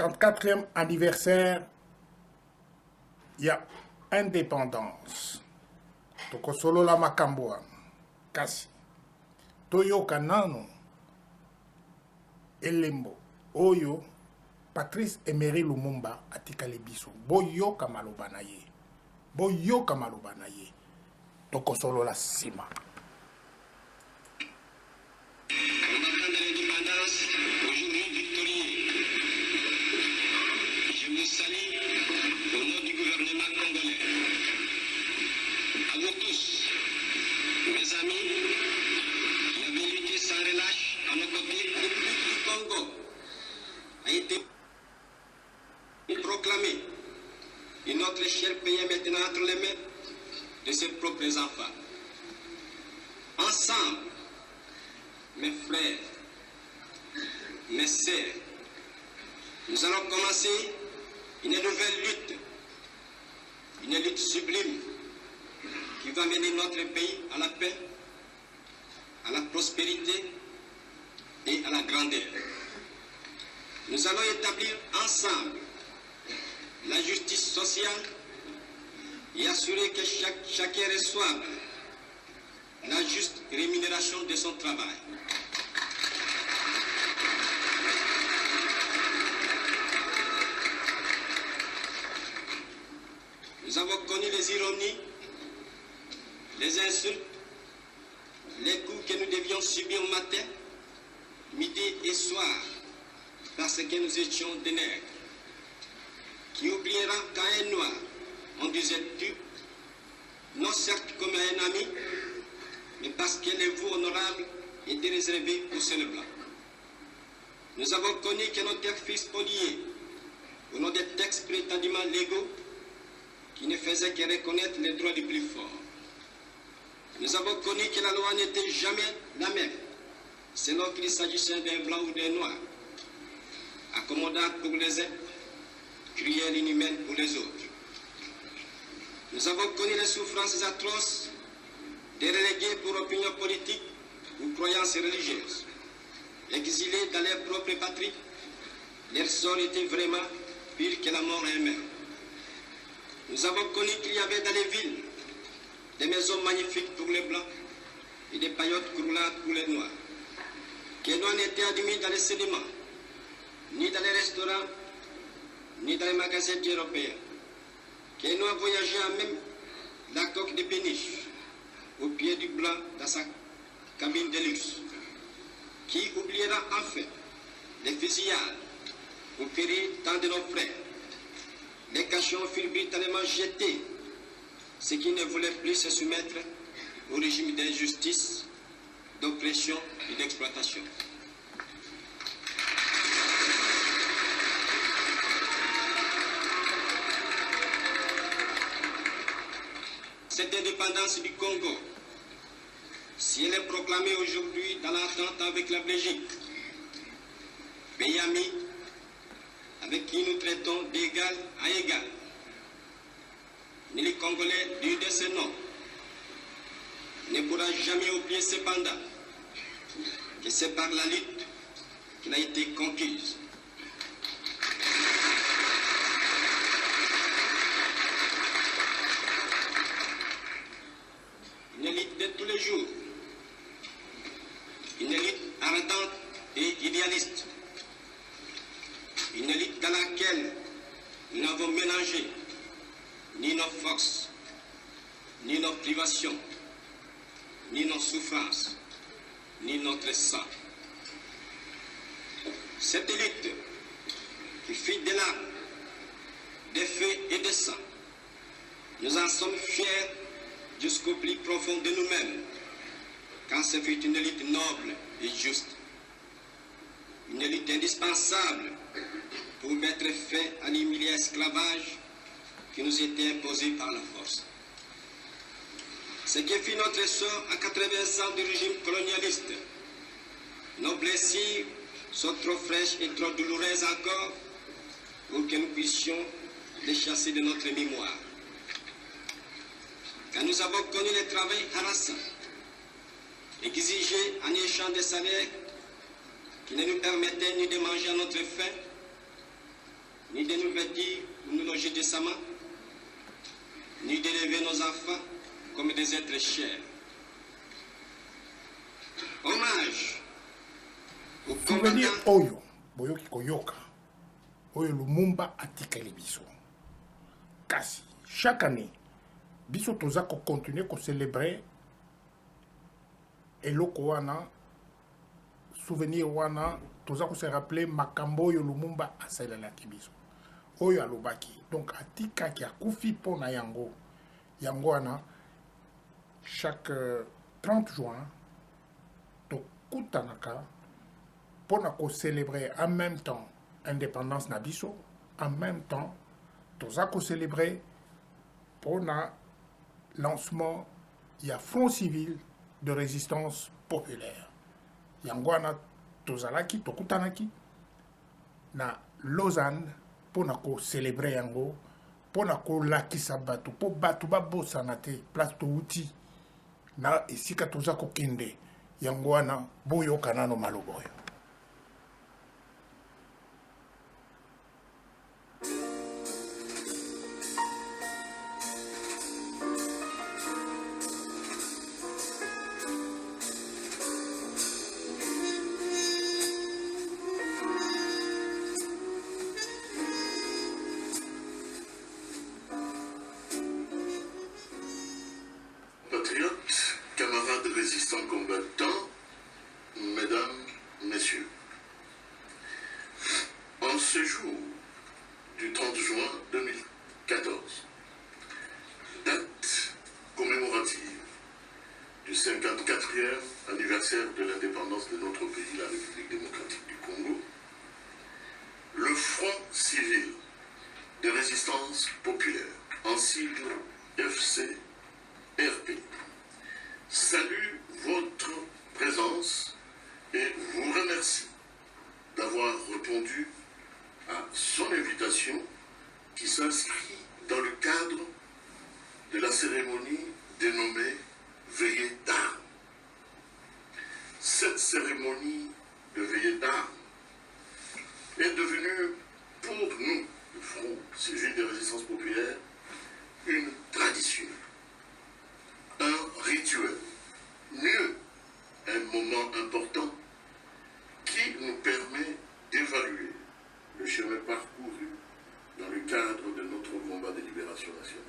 54e anniversaire ya indépendance. Tokosolola makambo kasi toyoka nano elembo oyo Patrice Emery Lumumba atikali biso. Boyoka maloba na ye. Boyoka maloba na ye. Tokosolola sima. Aujourd'hui victorieux, je vous salue au nom du gouvernement congolais. À vous tous, mes amis, qui avez lutté sans relâche à nos côtés depuis que le Congo a été proclamé et notre cher pays est maintenant entre les mains de ses propres enfants. Ensemble, mes frères, mes sœurs, nous allons commencer une nouvelle lutte sublime qui va mener notre pays à la paix, à la prospérité et à la grandeur. Nous allons établir ensemble la justice sociale et assurer que chacun reçoive la juste rémunération de son travail. Nous avons connu les ironies, les insultes, les coups que nous devions subir matin, midi et soir, parce que nous étions des nègres. Qui oubliera qu'à un noir, on disait tu, non certes comme un ami, mais parce que les voix honorables étaient réservés aux seuls blancs. Nous avons connu que nos terres furent spoliées au nom des textes prétendument légaux qui ne faisaient que reconnaître les droits des plus forts. Nous avons connu que la loi n'était jamais la même, selon qu'il s'agissait d'un blanc ou d'un noir, accommodante pour les uns, cruelle inhumaine pour les autres. Nous avons connu les souffrances atroces des relégués pour opinion politique ou croyances religieuses. Exilés dans leur propre patrie, leur sort était vraiment pire que la mort elle-même. Nous avons connu qu'il y avait dans les villes des maisons magnifiques pour les blancs et des paillotes croulantes pour les noirs. Que l'on n'était admis dans les sédiments, ni dans les restaurants, ni dans les magasins européens. Que l'on voyageait à même la coque de péniche, au pied du blanc dans sa cabine de luxe. Qui oubliera enfin les fusillades au péril tant de nos frères. Les cachons furent brutalement jetés, ceux qui ne voulaient plus se soumettre au régime d'injustice, d'oppression et d'exploitation. Cette indépendance du Congo, si elle est proclamée aujourd'hui dans l'entente avec la Belgique, pays ami avec qui nous traitons d'égal à égal, ni les Congolais du de ce nom ne pourra jamais oublier cependant que c'est par la lutte qu'il a été conquise. Une lutte de tous les jours, une lutte ardente et idéaliste, une lutte dans laquelle nous n'avons mélangé ni nos forces, ni nos privations, ni nos souffrances, ni notre sang. Cette lutte qui fit des larmes, des feux et des sang, nous en sommes fiers jusqu'au plus profond de nous-mêmes, quand ce fut une lutte noble et juste, une lutte indispensable pour mettre fin à l'humiliant esclavage qui nous était imposé par la force. Ce qui fit notre sort à 80 ans du régime colonialiste, nos blessures sont trop fraîches et trop douloureuses encore pour que nous puissions les chasser de notre mémoire. Quand nous avons connu le travail harassant, exigé en échange des salaires qui ne nous permettaient ni de manger à notre faim, ni de nous vêtir ou nous loger décemment, ni d'élever nos enfants comme des êtres chers. Hommage aux souvenir combattants. oyo boyoki koyoka oyo Lumumba atikeli biso kasi chaque année biso toza continuer ko célébrer eloko wana souvenir wana toza ko se rappeler makambo oyo Lumumba asalelaki biso oyo alobaki donc atikaki akufi mpona yango wana chaque 30 juin tokutanaka mpona ko célébrer en même temps indépendance na biso en même temps toza ko célébrer mpona lancement ya front civil de résistance populaire yango wana tozalaki tokutanaki na Lausanne mpona ko célébrer yango mpona kolakisa bato mpo bato babosana te place touti na esika toza kokende yango wana boyoka nano maloba oyo. Patriotes, camarades résistants combattants, mesdames, messieurs, en ce jour du 30 juin 2014, date commémorative du 54e anniversaire de l'indépendance de notre pays, la République démocratique du Congo, le Front civil de résistance populaire, en sigle FCRP, salue votre présence et vous remercie d'avoir répondu à son invitation qui s'inscrit dans le cadre de la cérémonie dénommée Veillée d'armes. Cette cérémonie de veillée d'armes est devenue pour nous, le Front civil de résistance populaire, une tradition, un rituel, mieux, un moment important qui nous permet d'évaluer le chemin parcouru dans le cadre de notre combat de libération nationale.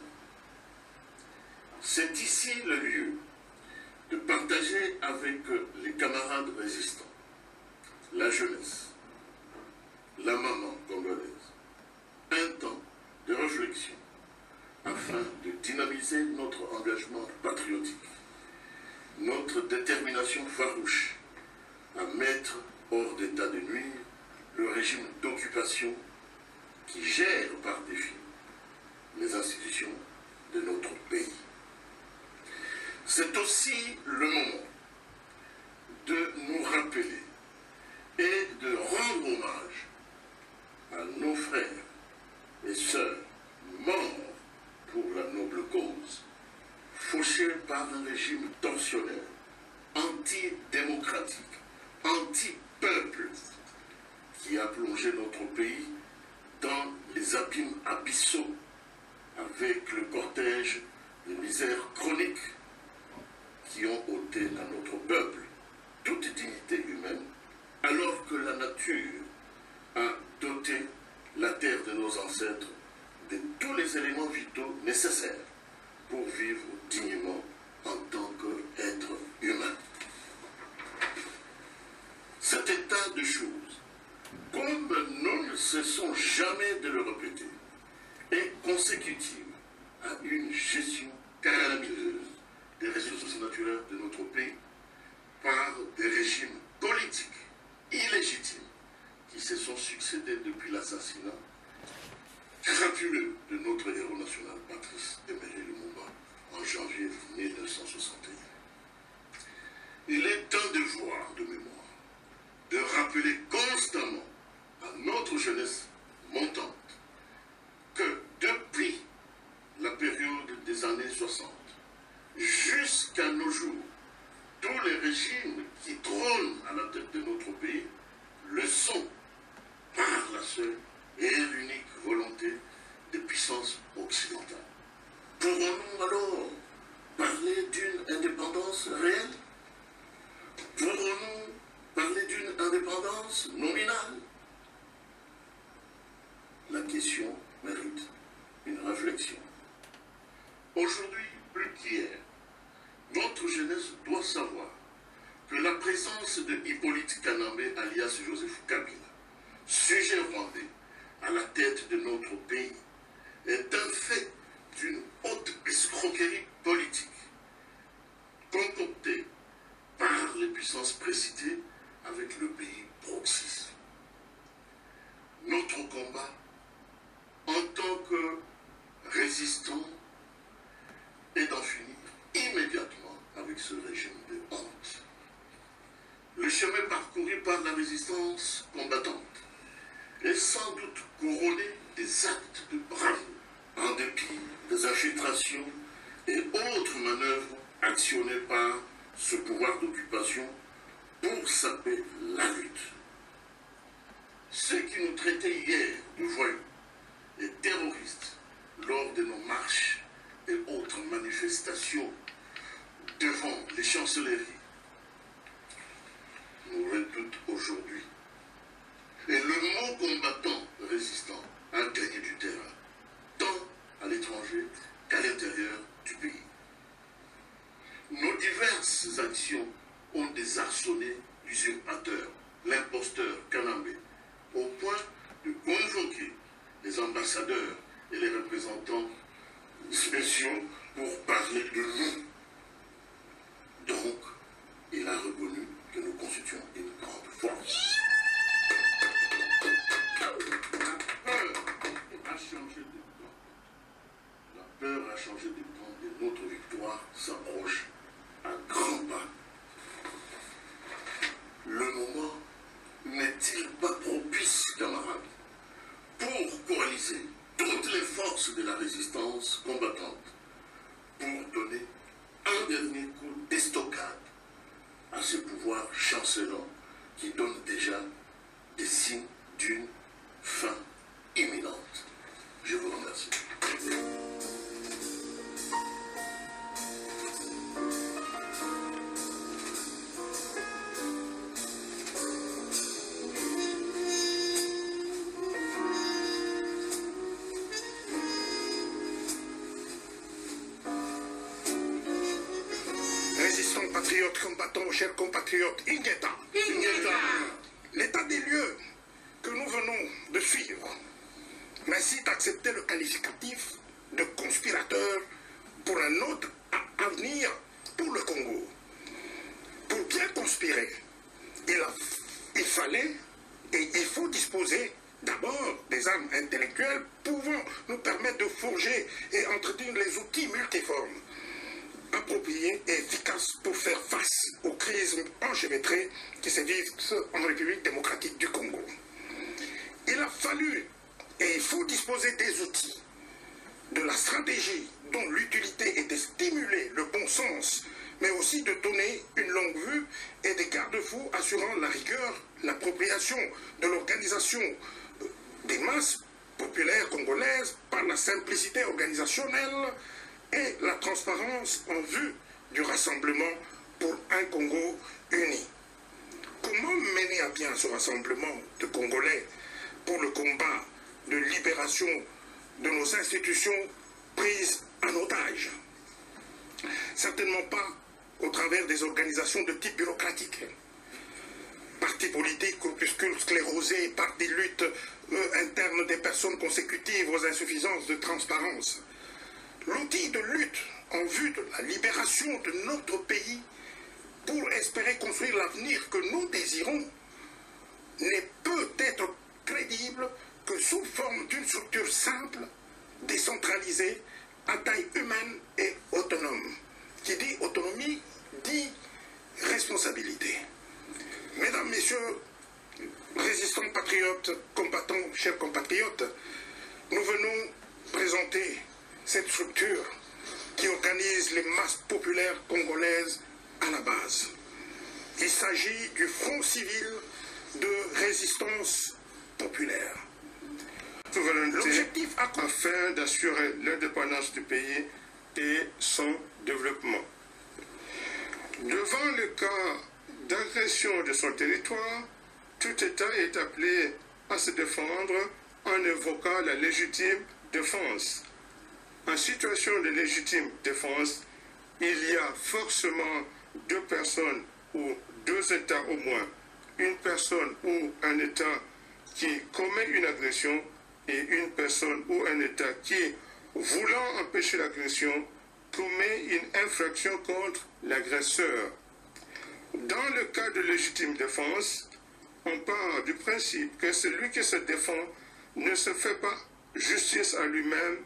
C'est ici le lieu de partager avec les camarades résistants, la jeunesse, la maman congolaise, un temps de réflexion afin de dynamiser notre engagement patriotique, notre détermination farouche à mettre hors d'état de nuire le régime d'occupation qui gère par défi les institutions de notre pays. C'est aussi le moment de nous rappeler et de rendre hommage à nos frères et sœurs morts pour la noble cause, fauchés par un régime tortionnaire, antidémocratique, anti-peuple, qui a plongé notre pays dans les abîmes abyssaux avec le cortège de misères chroniques qui ont ôté à notre peuple toute dignité humaine, alors que la nature a doté la terre de nos ancêtres de tous les éléments vitaux nécessaires pour vivre dignement en tant qu'être humain. Cet état de choses, comme nous ne cessons jamais de le répéter, est consécutive à une gestion calamiteuse des ressources naturelles de notre pays par des régimes politiques illégitimes qui se sont succédés depuis l'assassinat crapuleux de notre héros national, Patrice Emery Lumumba, en janvier 1961. Il est un devoir de mémoire de rappeler constamment à notre jeunesse montante que depuis la période des années 60 jusqu'à nos jours, tous les régimes qui trônent à la tête de notre pays le sont par la seule et l'unique volonté des puissances occidentales. Pourrons-nous alors parler d'une indépendance réelle? Pourrons-nous parler d'une indépendance nominale? La question mérite une réflexion. Aujourd'hui, plus qu'hier, votre jeunesse doit savoir que la présence de Hippolyte Kanambe, alias Joseph Kabila, sujet rwandais, à la tête de notre pays, est un fait d'une haute escroquerie politique, concoctée par les puissances précitées avec le pays proxy. Notre combat, en tant que résistant, est d'en finir immédiatement avec ce régime de honte. Le chemin parcouru par la résistance combattante est sans doute couronné des actes de bravoure, en dépit des infiltrations et autres manœuvres actionnées par ce pouvoir d'occupation pour saper la lutte. Ceux qui nous traitaient hier de voyous et terroristes lors de nos marches et autres manifestations devant les chancelleries nous redoutent aujourd'hui. Et le mot combattant résistant a gagné du terrain, tant à l'étranger qu'à l'intérieur du pays. Nos diverses actions ont désarçonné l'usurpateur, l'imposteur Kanambe, au point de convoquer les ambassadeurs et les représentants spéciaux pour parler de nous. Donc, il a reconnu que nous constituons une grande force. La peur a changé de camp et notre victoire s'approche à grands pas. Le moment n'est-il pas propice, camarades, pour coaliser toutes les forces de la résistance combattante pour donner un dernier coup d'estocade à ce pouvoir chancelant qui donne déjà des signes d'une fin imminente. Je vous remercie. Résistants, patriotes, combattants, chers compatriotes, Ingeta. L'état des lieux que nous venons de suivre m'incite à accepter le qualificatif de conspirateur pour un autre avenir pour le Congo. Pour bien conspirer, il fallait et il faut disposer d'abord des armes intellectuelles pouvant nous permettre de forger et entretenir les outils multiformes appropriés et efficaces pour faire face aux crises enchevêtrées qui se vivent en République démocratique du Congo. Il a fallu et il faut disposer des outils, de la stratégie dont l'utilité est de stimuler le bon sens, mais aussi de donner une longue vue et des garde-fous assurant la rigueur, l'appropriation de l'organisation des masses populaires congolaises par la simplicité organisationnelle et la transparence en vue du rassemblement pour un Congo uni. Comment mener à bien ce rassemblement de Congolais pour le combat de libération de nos institutions prises en otage? Certainement pas au travers des organisations de type bureaucratique. Partis politiques, groupuscules sclérosés par des luttes internes des personnes consécutives aux insuffisances de transparence. L'outil de lutte en vue de la libération de notre pays pour espérer construire l'avenir que nous désirons n'est peut-être crédible que sous forme d'une structure simple, décentralisée, à taille humaine et autonome. Qui dit autonomie, dit responsabilité. Mesdames, Messieurs, résistants, patriotes, combattants, chers compatriotes, nous venons présenter cette structure qui organise les masses populaires congolaises à la base. Il s'agit du Front civil de résistance populaire. souveraineté afin d'assurer l'indépendance du pays et son développement. Devant le cas d'agression de son territoire, tout État est appelé à se défendre en évoquant la légitime défense. En situation de légitime défense, il y a forcément deux personnes ou deux États au moins, une personne ou un État qui commet une agression et une personne ou un État qui, voulant empêcher l'agression, commet une infraction contre l'agresseur. Dans le cas de légitime défense, on part du principe que celui qui se défend ne se fait pas justice à lui-même,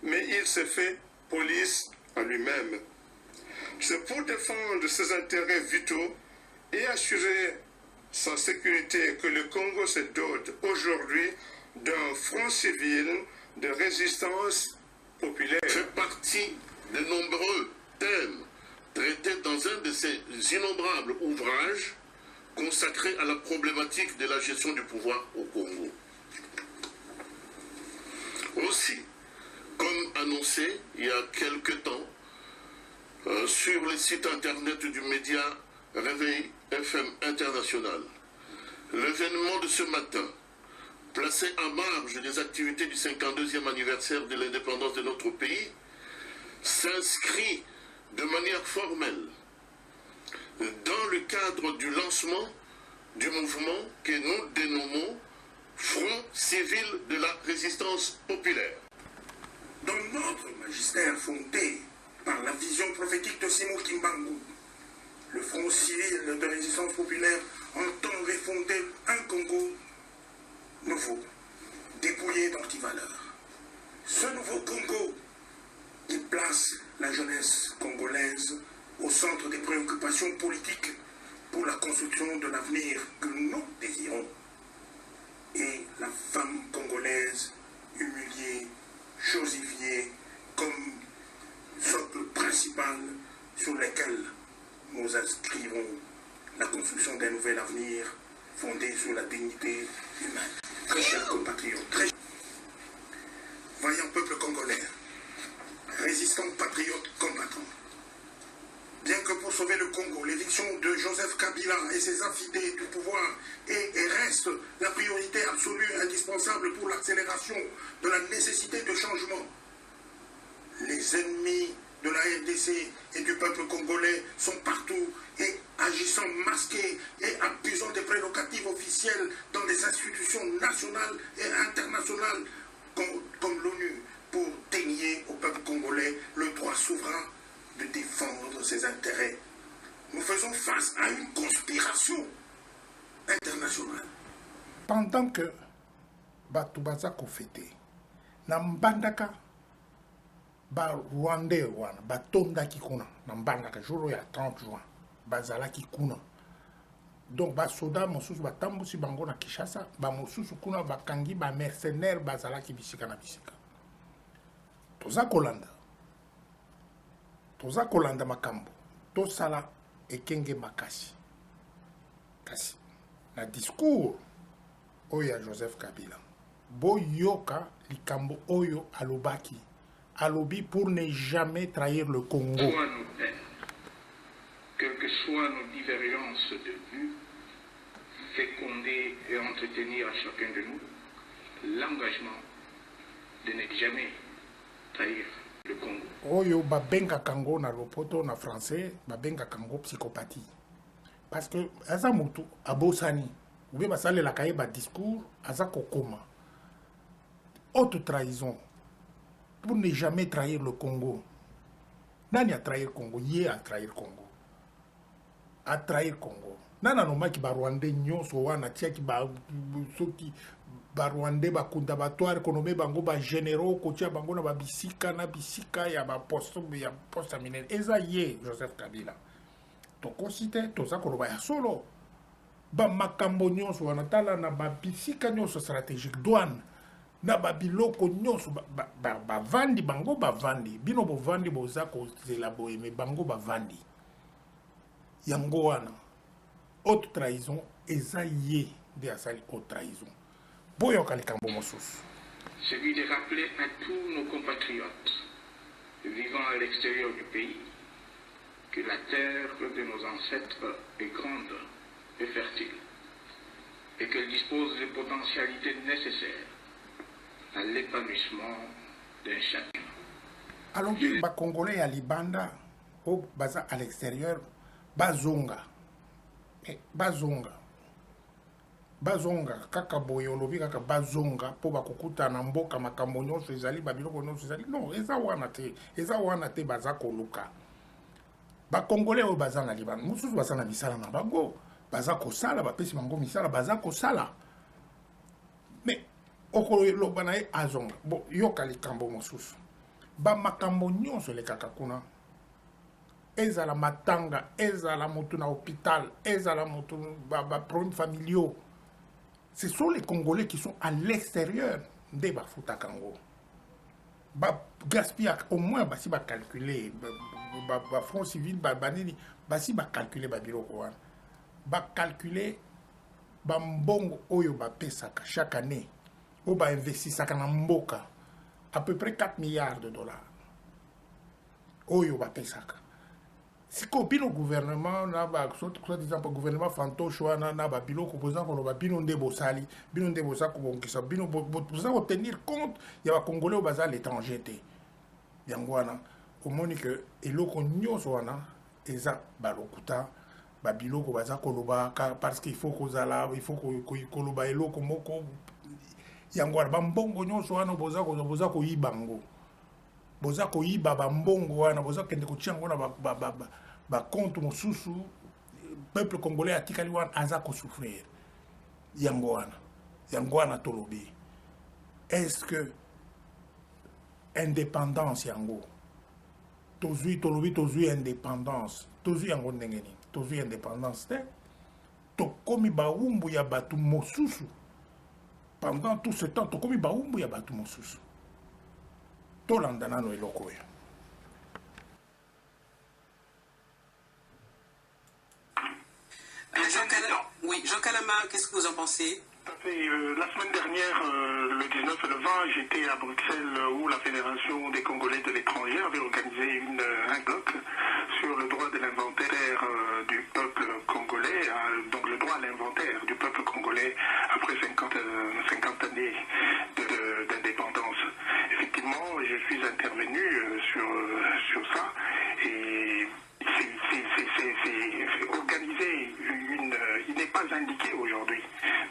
mais il se fait police à lui-même. C'est pour défendre ses intérêts vitaux et assurer sa sécurité que le Congo se dote aujourd'hui d'un front civil de résistance populaire. Fait partie de nombreux thèmes traités dans un de ces innombrables ouvrages consacrés à la problématique de la gestion du pouvoir au Congo. Aussi, comme annoncé il y a quelque temps, sur le site internet du média Réveil FM International, l'événement de ce matin, placé en marge des activités du 52e anniversaire de l'indépendance de notre pays, s'inscrit de manière formelle dans le cadre du lancement du mouvement que nous dénommons Front civil de la résistance populaire. Dans notre magistère fondé par la vision prophétique de Simon Kimbangu, le Front civil de résistance populaire entend refonder un Congo nouveau, dépouillé d'antivaleurs. Ce nouveau Congo qui place la jeunesse congolaise au centre des préoccupations politiques pour la construction de l'avenir que nous désirons. Et la femme congolaise humiliée, chosifiée comme socle principal sur lequel nous inscrivons la construction d'un nouvel avenir fondé sur la dignité humaine. Très chers compatriotes, très vaillants peuple congolais, résistants, patriotes, combattants. Bien que pour sauver le Congo, l'éviction de Joseph Kabila et ses affidés du pouvoir est et reste la priorité absolue indispensable pour l'accélération de la nécessité de changement. Les ennemis de la RDC et du peuple congolais sont partout et agissant masqués et abusant des prérogatives officielles dans des institutions nationales et internationales comme l'ONU pour dénier au peuple congolais le droit souverain de défendre ses intérêts. Nous faisons face à une conspiration internationale. Pendant que Batubaza Kofete, Nambandaka, Rwandais wana, Batonda Kikuna, Nambandaka, jour ya 30 juin, Bazala Kikuna. Donc, Basoda, Mosusu, Batambusi, Bango na Kishasa, Bamosusu Kuna, Bakangi, Mercenaires, Bazala Kibisika na Bisika. Toza Kolanda. Toza kolanda makambo tosala ekenge makasi kasi na discours oya Joseph Kabila boyoka likambo oyo alobaki alobi pour ne jamais trahir le Congo. Soit nos peines, quelles que soient nos divergences de vue, féconder et entretenir à chacun de nous l'engagement de ne jamais trahir le Congo. Oyo babenga kango na lopoto na français babenga kango psychopathie parce que aza mutu abosani ou bien basale la kaye ba discours aza kokoma haute trahison pour ne jamais trahir le Congo. Nani a trahir Congo? Yé a trahir Congo. A trahir Congo. Nana noma ki ba Rwandais nyonso wana tia ki ba soki ba Rwandais ba kunda ba toa économie bango ba généraux kotia bango na ba bisika na bisika ya ba poste minere. Eza ye Joseph Kabila. To kosite to za koloba ya solo. Ba makambo nyonso wana tala na ba bisika nyonso stratégique douane. Na babiloko nyonso bavandi bango bavandi bino bovandi boza kozela boye me bango bavandi yango wana haute trahison eza ye nde asali haute trahison boyoka likambo mosusu celui de rappeler à tous nos compatriotes vivant à l'extérieur du pays que la terre de nos ancêtres est grande et fertile et qu'elle dispose des potentialités nécessaires à l'épanouissement d'un chacun. Alors, les Congolais à Libanda, au baza à l'extérieur, bazonga. Bazonga, kaka boyolobi kaka bazonga, po bakukuta na mboka makambo nyonso ezali, babiloko nyonso ezali. Non, eza wana te baza koluka. Ba Congolais au baza na Libanda, mususu baza na misala na bango, baza kosala, bapesi bango misala, baza kosala. Mais, okolo bana e azonga, bo yoka likambo mosusu. Ba makambo nyonso le kaka kuna. Ezala matanga, ezala motu na hôpital, ezala motu ba problèmes familiaux. Ce sont les Congolais qui sont à l'extérieur de Bafuta Kango. Ba gaspiller au moins si ba calculer ba front civil banini si ba calculer ba biloko wana. Ba calculer ba mbongo oyo ba pesaka chaque année. O ba investissaka na mboka à peu près 4 milliards de dollars. Oyo ba pesaka. Si le gouvernement n'a pas le gouvernement fantoche n'a pas biloko posant qu'on va bino ndebo sali bino ndebo sa ko bongisa bino posant tenir compte il y a congolais au bazar l'étranger té yangwana au moni que eloko nyoso wana eza balokuta ba biloko bazar koloba parce qu'il faut kozala il faut koloba eloko moko yangwana ba mbongo nyoso wana boza ko yibango boza ko yiba ba mbongo wana boza kende ko tiango na ba compte mosusu peuple congolais atikali wana aza ko souffrir yango wana tolobi. Est-ce que indépendance yango tozui indépendance tozui yango ndengeni tozui indépendance te tokomi baumbu ya batu mosusu pendant tout ce temps tokomi baumbu ya batu mosusu tolandana no eloko ya. Jean Kalama, qu'est-ce que vous en pensez? La semaine dernière, le 19 et le 20, j'étais à Bruxelles où la Fédération des Congolais de l'étranger avait organisé un bloc sur le droit de l'inventaire du peuple congolais, donc le droit à l'inventaire du peuple congolais après 50 années d'indépendance. Effectivement, je suis intervenu sur ça et c'est organiser il n'est pas indiqué aujourd'hui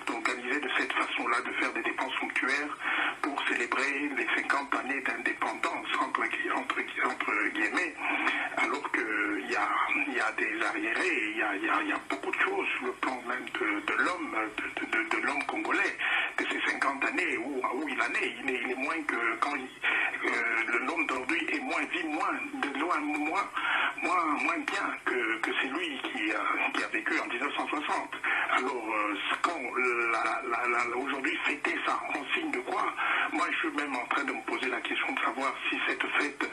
d'organiser de cette façon-là, de faire des dépenses somptuaires pour célébrer les 50 années d'indépendance, entre guillemets, alors qu'il y a des arriérés, il y a beaucoup de choses sur le plan même de l'homme congolais, de ces 50 années où il en est. Il est moins que quand l'homme d'aujourd'hui vit moins bien que c'est lui qui a vécu en 1960. Alors, quand aujourd'hui fêter ça en signe de quoi? Moi, je suis même en train de me poser la question de savoir si cette fête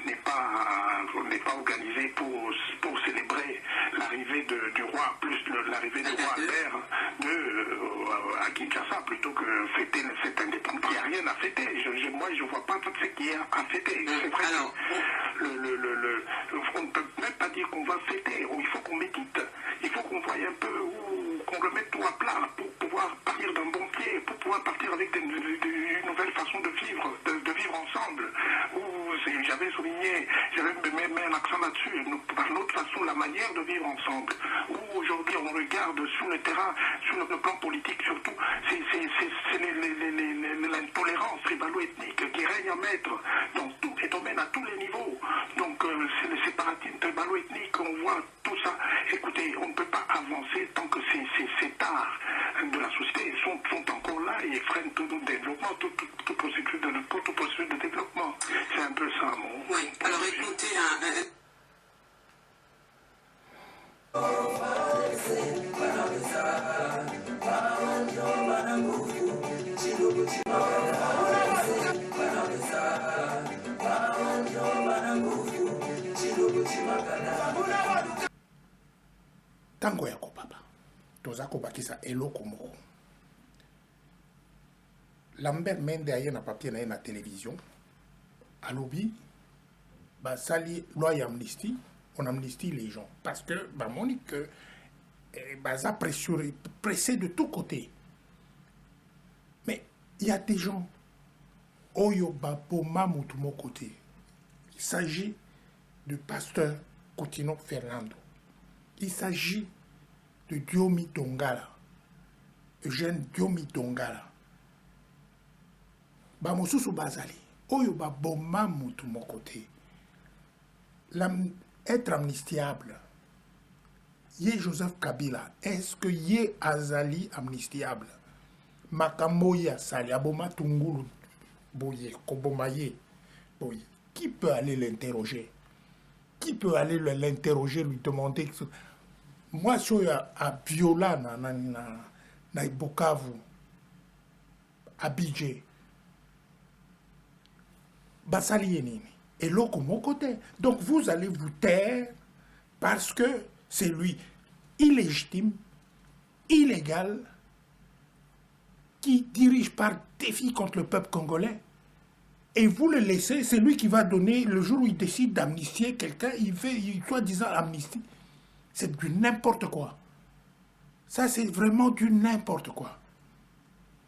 n'est pas organisée pour célébrer l'arrivée du roi, plus l'arrivée du roi Albert à Kinshasa, plutôt que fêter cette indépendance. Il n'y a rien à fêter. Moi, je ne vois pas tout ce qu'il y a à fêter. C'est vrai on ne peut même pas dire qu'on va fêter. Il faut qu'on médite. Il faut qu'on voie un peu, qu'on le mette tout à plat pour pouvoir partir d'un bon pied, pour pouvoir partir avec une nouvelle façon de vivre ensemble. J'avais souligné, j'avais mis un accent là-dessus, par notre façon, la manière de vivre ensemble. Où aujourd'hui on regarde sur le terrain, sur le plan politique surtout, c'est l'intolérance tribalo-ethnique qui règne en maître dans tous les domaines, à tous les niveaux. Donc c'est le séparatisme tribalo-ethnique, on voit tout ça. Écoutez, on ne peut pas avancer tant que ces tares de la société sont encore là et freinent tout notre développement, tout processus de développement. C'est un peu ça, mon... Oui, alors écoutez Tango ya kopapa toza kobakisa eloko moko. Lambert Mende a un papier na télévision. À lobby, bah sali loi amnistie, on amnistie les gens parce que bah Monique bah ça pressé de tous côtés. Mais il y a des gens oyo ba boma mutu mon côté. Il s'agit du pasteur Coutinho Fernando. Il s'agit de Diomi Tongala, Eugène Diomi Tongala. Ba mosusu bazali oyo ba boma mutu mon côté. Être amnistiable. Yé Joseph Kabila, est-ce que yé azali amnistiable? Makamoya sali aboma tungulu boye kobomaye boye. Qui peut aller l'interroger? Qui peut aller l'interroger, lui demander? Moi, je suis à Viola, na Bukavu, à Bidje. Basali nini. Et l'autre, mon côté. Donc, vous allez vous taire parce que c'est lui illégitime, illégal, qui dirige par défi contre le peuple congolais. Et vous le laissez, c'est lui qui va donner, le jour où il décide d'amnistier quelqu'un, il fait soi-disant amnistie. C'est du n'importe quoi. Ça, c'est vraiment du n'importe quoi.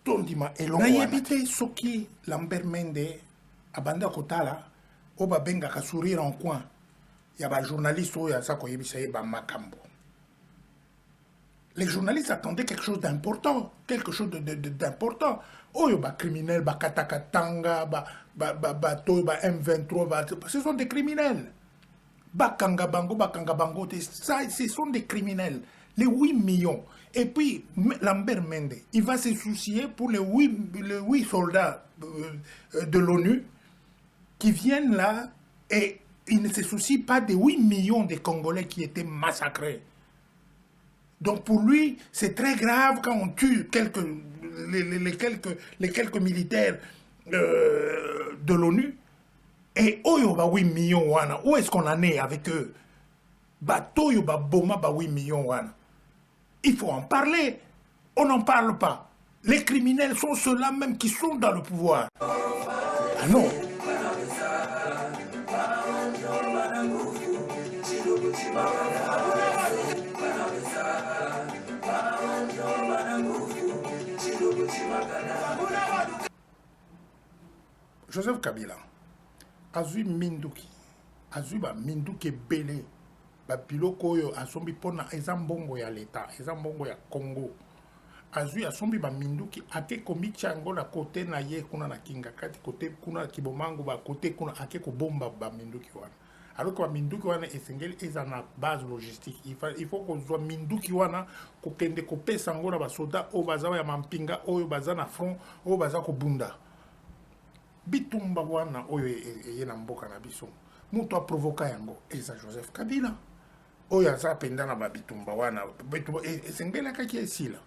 Tondima, et l'on a évité ce qui Lambert Mende, à Banda Kotala, au Babenga ka sourire en coin. Il y a des journalistes qui ont Makambo. Les journalistes attendaient quelque chose d'important, d'important. Oh, il y a des criminels, des Katakatanga, des M23, ce sont des criminels. Bakangabango, ça, ce sont des criminels. Les 8 millions. Et puis, Lambert Mende, il va se soucier pour les 8 soldats de l'ONU qui viennent là et il ne se soucie pas des 8 millions de Congolais qui étaient massacrés. Donc pour lui, c'est très grave quand on tue les quelques militaires de l'ONU. Et oyo ba 8 millions wana, où est-ce qu'on en est avec eux? Bato yo ba boma ba 8 millions wana. Il faut en parler. On n'en parle pas. Les criminels sont ceux-là même qui sont dans le pouvoir. Ah non. Joseph Kabila, azui minduki, azui ba minduki belé, ba biloko yo asombi pona ezambongo ya l'État, ezambongo ya Congo. Azui asombi ba minduki ake komicha angola kote na ye kuna na kingakati kote kuna kibomango ba kote kuna ake ko bomba ba minduki wana. Alors que ba minduki wana esengeli eza na base logistique. Il faut qu'on soit minduki wana ko kende ko pesa angola ba soda o bazawa ya mampinga oyo baza na front o baza ko bunda. Bitumba wana oyo yena mboka na biso. Mutu a provoka yango eza Joseph Kabila. Oyo aza penda na ba bitumba wana. Esengeli kaki esila.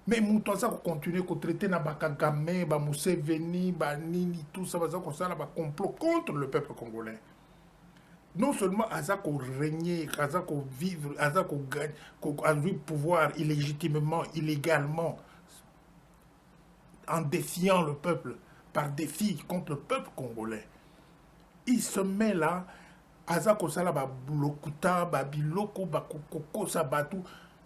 Mais mutu aza ko continuer ko traiter na ba Kagame, ba Museveni, ba nini tout ça baza ko sala ba complot contre le peuple congolais. Non seulement aza ko régner, aza ko vivre, aza ko gagner, ko avoir pouvoir illégitimement, illégalement en défiant le peuple. Par défi contre le peuple congolais. Il se met là, Azako Sala ba blokuta, ba biloko, ba kokoko sabatu,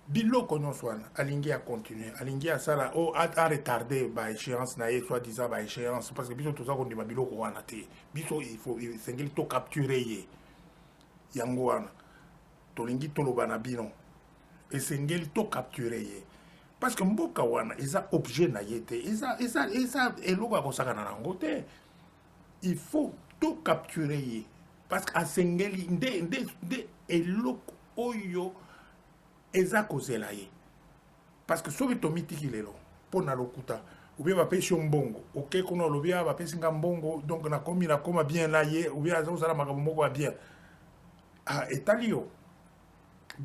biloko non soit. Alingi a continué. Alingi a Sala, a retardé ba échéance, naïe, soi-disant ba échéance, parce que biso tout ça qu'on dit ba biloko wana te. Biso il faut s'engel to capturer ye. Yango wana. Tolingi toloba na bino. Et s'engel to capturer ye. Parce que mboka wana eza objet na yete eza eloko akosaka na nango te. Il faut tout capturer parce que asengeli nde eloko oyo eza kozela ye parce que soki tomitiki lelo pona lokuta ou bien bapesi mbongo ok kuna lobia bapesi nga mbongo donc na koma bien là ye ou bien azosala makambo moko bien etali yo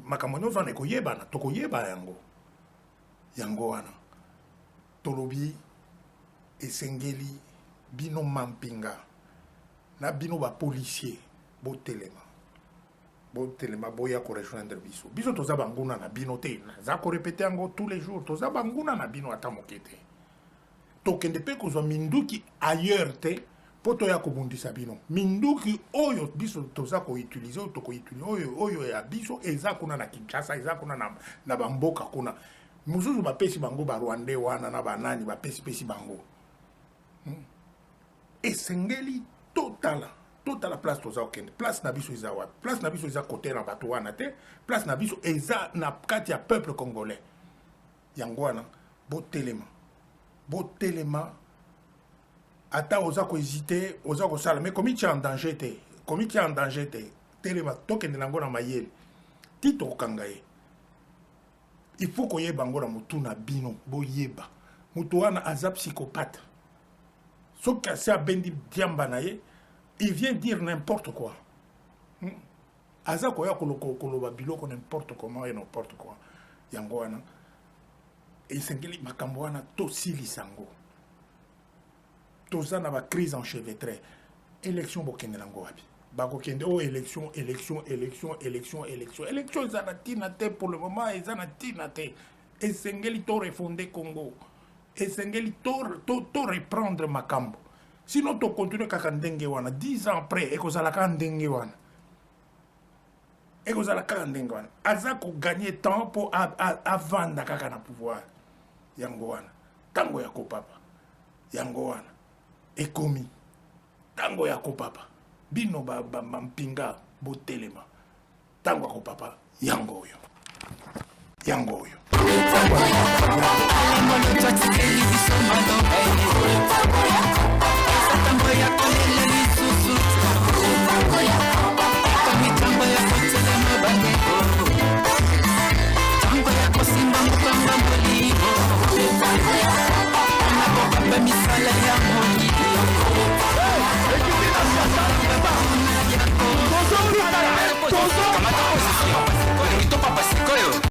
makambo nyonso na ekoyebana tokoyeba yango wana tolobi esengeli bino mampinga na bino ba policier botelema boya ko rejoindre biso toza banguna na bino te za ko répéter yango tous les jours toza banguna na bino ata mokete tokende pe kozwa minduki ailleurs te po toya kobundisa bino minduki oyo biso toza koutilize oyo tokoutilize oyo ya biso eza kuna na Kinshasa eza kuna na bamboka kuna mosusu bapesi bango barwandais wana na banani bapesi bango esengeli totala place toza okende place na biso eza wapi place na biso eza kote na bato wana te place na biso eza na kati ya peuple congolais yango wana botelema ata oza kohésite oza kosala mais komi tia en danger te telema tokende nango na mayele ti tokokanga ye il faut koyeba ngo na motu na bino boyeba moto wana aza psychopathe soki asi abendi diamba na ye il vient dire n'importe quoi aza koya koloba biloko n'importe comment et n'importe quoi yango wana esengeli makambo wana tosilisa ngo toza na bacrise enchevêtrée élection bokende nango wapi bakokende o élection eza na ntina te pour le moment eza na ntina te esengeli to refonder Congo esengeli to reprendre makambo sinon to continue kaka ndenge wana 10 ans après ekozalaka ndenge wana aza koganye temps po avanda kaka na pouvoir yango wana tango ya kopapa yango wana ekomi tango ya kopapa bino bampinga botelema tango ya kopapa yango oyo